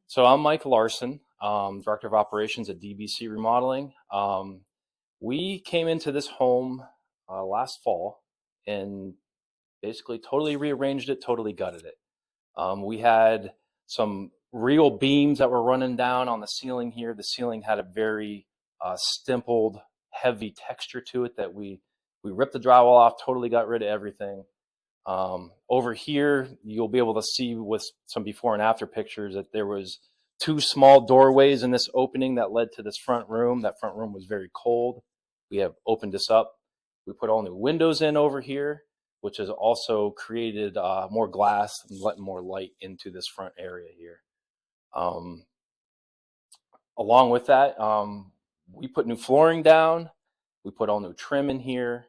So I'm Mike Larson, Director of Operations at DBC Remodeling. We came into this home last fall and basically totally rearranged it, totally gutted it. We had some real beams that were running down on the ceiling here. The ceiling had a very stippled, heavy texture to it that we ripped the drywall off, totally got rid of everything. Over here, you'll be able to see with some before and after pictures that there was two small doorways in this opening that led to this front room. That front room was very cold. We have opened this up. We put all new windows in over here, which has also created more glass and letting more light into this front area here. Along with that, we put new flooring down. We put all new trim in here.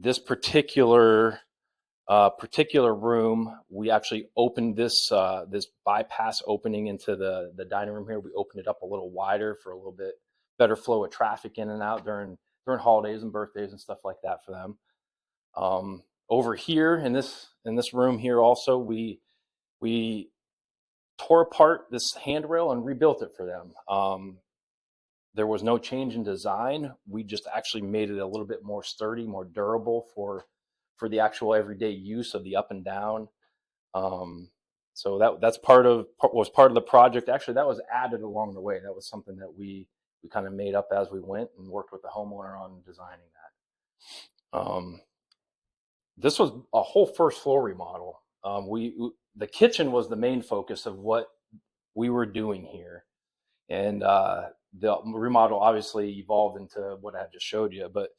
This particular room, we actually opened this this bypass opening into the dining room here. We opened it up a little wider for a little bit better flow of traffic in and out during holidays and birthdays and stuff like that for them. Over here in this room here also, we tore apart this handrail and rebuilt it for them. There was no change in design. We just actually made it a little bit more sturdy, more durable for the actual everyday use of the up and down. So that's was part of the project. Actually, that was added along the way. That was something that we kind of made up as we went and worked with the homeowner on designing that. This was a whole first floor remodel. The kitchen was the main focus of what we were doing here, and the remodel obviously evolved into what I just showed you. But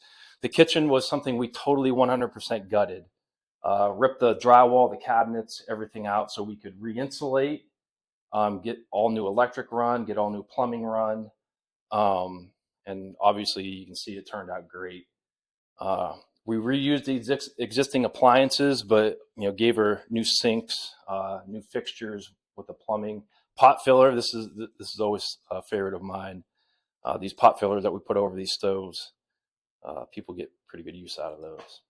the kitchen was something we totally 100% gutted. Ripped the drywall, the cabinets, everything out so we could re-insulate, get all new electric run, get all new plumbing run. And obviously you can see it turned out great. We reused the existing appliances, but gave her new sinks, new fixtures with the plumbing. Pot filler, this is always a favorite of mine. These pot fillers that we put over these stoves, people get pretty good use out of those.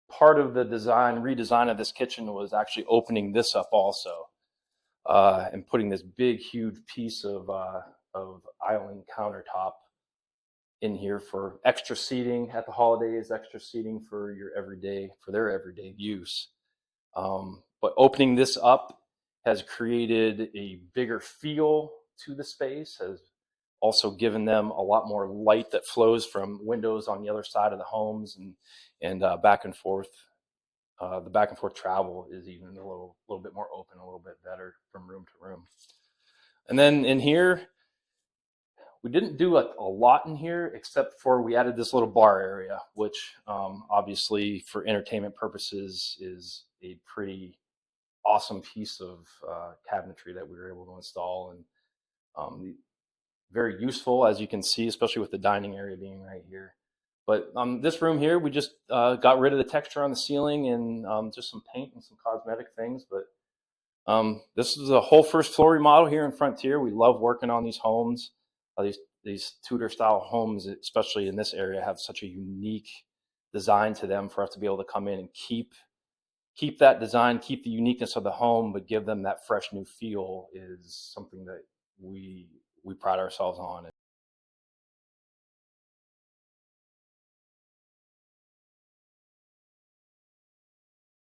Part of the redesign of this kitchen was actually opening this up also, and putting this big, huge piece of island countertop in here for extra seating at the holidays, extra seating for their everyday use. But opening this up has created a bigger feel to the space, has also given them a lot more light that flows from windows on the other side of the homes, and back and forth. The back and forth travel is even a little bit more open, a little bit better from room to room. And then in here, we didn't do a lot in here, except for we added this little bar area, which obviously for entertainment purposes is a pretty awesome piece of cabinetry that we were able to install, and very useful, as you can see, especially with the dining area being right here. But this room here, we just got rid of the texture on the ceiling and just some paint and some cosmetic things. But this is a whole first floor remodel here in Frontier. We love working on these homes. These Tudor style homes, especially in this area, have such a unique design to them. For us to be able to come in and keep that design, keep the uniqueness of the home, but give them that fresh new feel is something that we pride ourselves on